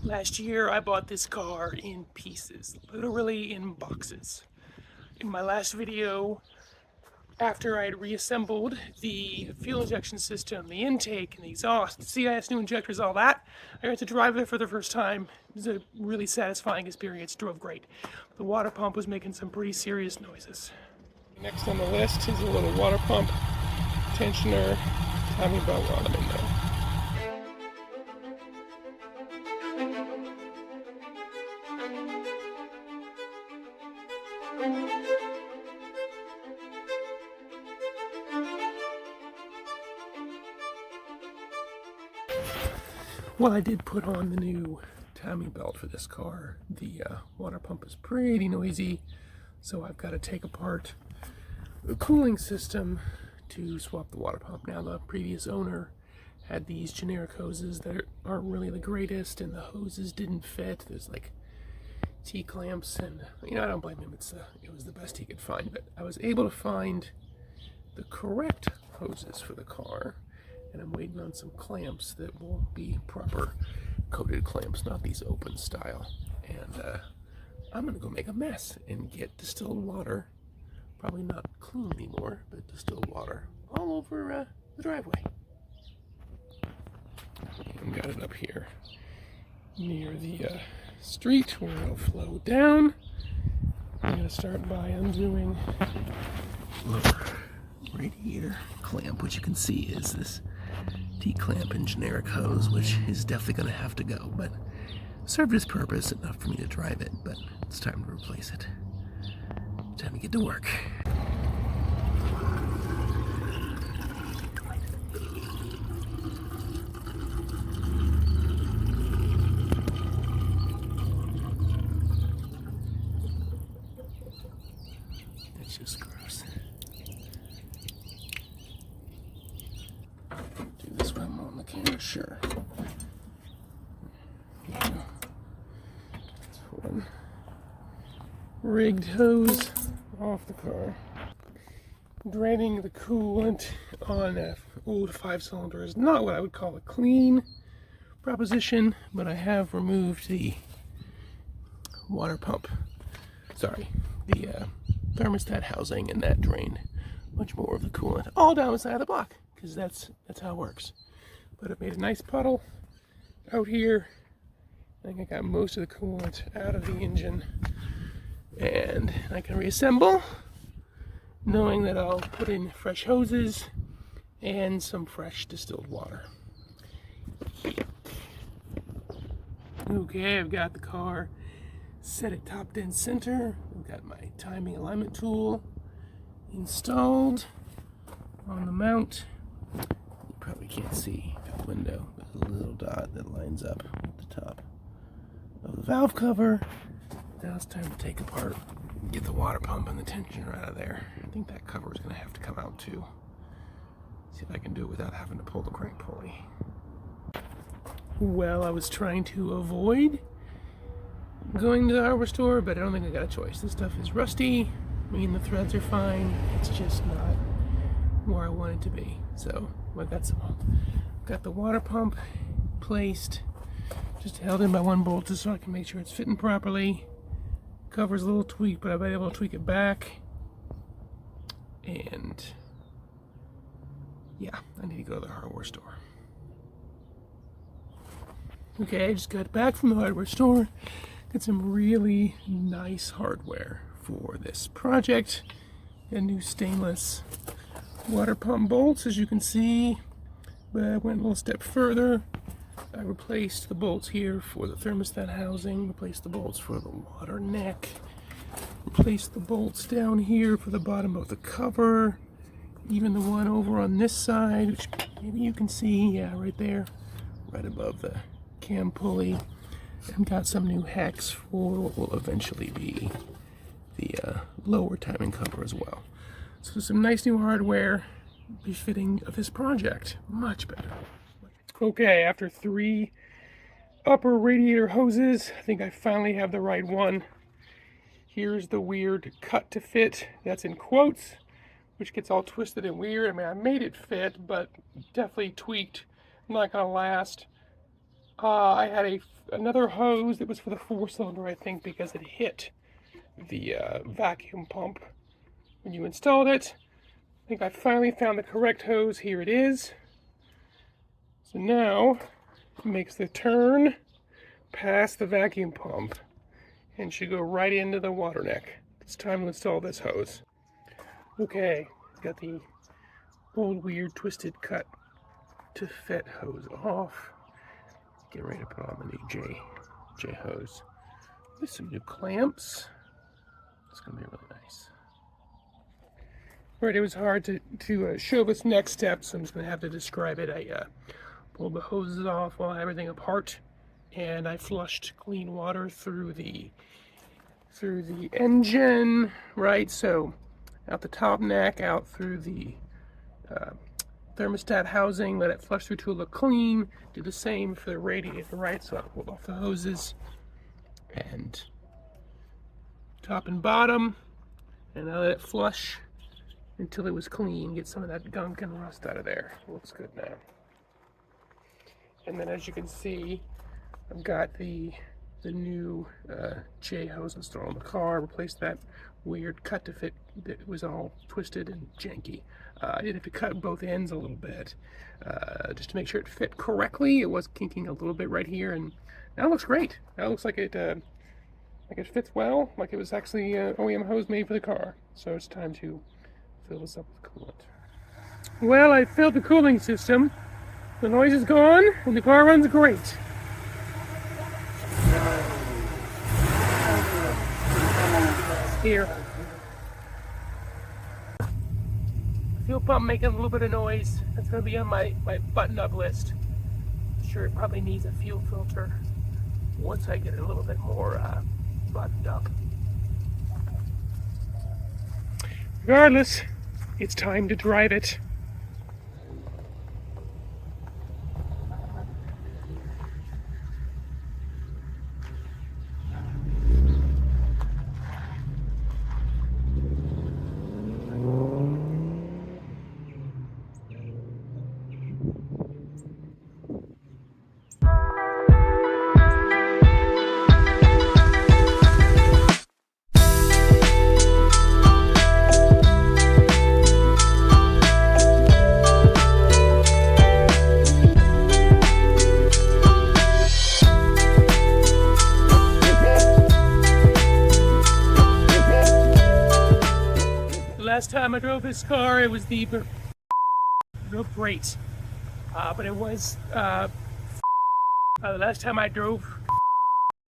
Last year I bought this car in pieces, literally in boxes. In my last video, after I had reassembled the fuel injection system, the intake, and the exhaust, the CIS new injectors, all that, I got to drive it for the first time. It was a really satisfying experience, drove great. The water pump was making some pretty serious noises. Next on the list is a little water pump tensioner timing belt rod in there. Well, I did put on the new timing belt for this car. The water pump is pretty noisy, so I've got to take apart the cooling system to swap the water pump. Now, the previous owner had these generic hoses that aren't really the greatest, and the hoses didn't fit. There's like T-clamps, and I don't blame him. It was the best he could find, but I was able to find the correct hoses for the car. And I'm waiting on some clamps that will be proper coated clamps, not these open style. And I'm gonna go make a mess and get distilled water, probably not clean anymore, but distilled water all over the driveway. I've got it up here near the street where it'll flow down. I'm gonna start by undoing the lower radiator clamp, which you can see is this T-clamp and generic hose, which is definitely going to have to go, but served its purpose enough for me to drive it, but it's time to replace it. Time to get to work. It's just gross. Camera, sure. That's one rigged hose off the car. Draining the coolant on an old 5-cylinder is not what I would call a clean proposition, but I have removed the water pump. Sorry, the thermostat housing, and that drained much more of the coolant all down the side of the block, because that's how it works. But it made a nice puddle out here. I think I got most of the coolant out of the engine, and I can reassemble, knowing that I'll put in fresh hoses and some fresh distilled water. Okay, I've got the car set at top dead center. I've got my timing alignment tool installed on the mount. You probably can't see the window. There's a little dot that lines up at the top of the valve cover. Now it's time to take apart, get the water pump and the tensioner out of there. I think that cover is going to have to come out too. See if I can do it without having to pull the crank pulley. Well, I was trying to avoid going to the hardware store, but I don't think I got a choice. This stuff is rusty. I mean, the threads are fine. It's just not where I want it to be. So I got the water pump placed, just held in by one bolt just so I can make sure it's fitting properly. Cover's a little tweaked, but I've been able to tweak it back. And yeah, I need to go to the hardware store. Okay, I just got back from the hardware store. Got some really nice hardware for this project. Got new stainless water pump bolts, as you can see, but I went a little step further. I replaced the bolts here for the thermostat housing, replaced the bolts for the water neck, replaced the bolts down here for the bottom of the cover, even the one over on this side, which maybe you can see, yeah, right there, right above the cam pulley, and got some new hex for what will eventually be the lower timing cover as well. So some nice new hardware befitting of this project. Much better. Okay, after 3 upper radiator hoses, I think I finally have the right one. Here's the weird cut to fit, that's in quotes, which gets all twisted and weird. I mean, I made it fit, but definitely tweaked. Not gonna last. I had another hose that was for the 4-cylinder, I think, because it hit the vacuum pump when you installed it. I think I finally found the correct hose. Here it is. So now it makes the turn past the vacuum pump and should go right into the water neck. It's time to install this hose. Okay, got the old weird twisted cut to fit hose off. Get ready to put on the new J hose. With some new clamps. It's gonna be really nice. Alright, it was hard to show this next step, so I'm just gonna have to describe it. I pulled the hoses off while I had everything apart, and I flushed clean water through the engine, right? So out the top neck, out through the thermostat housing, let it flush through to look clean. Do the same for the radiator, right? So I pulled off the hoses and top and bottom, and I let it flush until it was clean. Get some of that gunk and rust out of there. It looks good now. And then, as you can see, I've got the new J hose installed in the car. Replaced that weird cut to fit that was all twisted and janky. I did have to cut both ends a little bit just to make sure it fit correctly. It was kinking a little bit right here, and now it looks great. Now it looks like it fits well, like it was actually OEM hose made for the car. So it's time to fill this up with coolant. Well, I filled the cooling system. The noise is gone, and the car runs great. Here. Fuel pump making a little bit of noise. That's going to be on my button-up list. I'm sure it probably needs a fuel filter once I get it a little bit more buttoned up. Regardless, it's time to drive it. Last time I drove this car, it was the drove great, but it was the last time I drove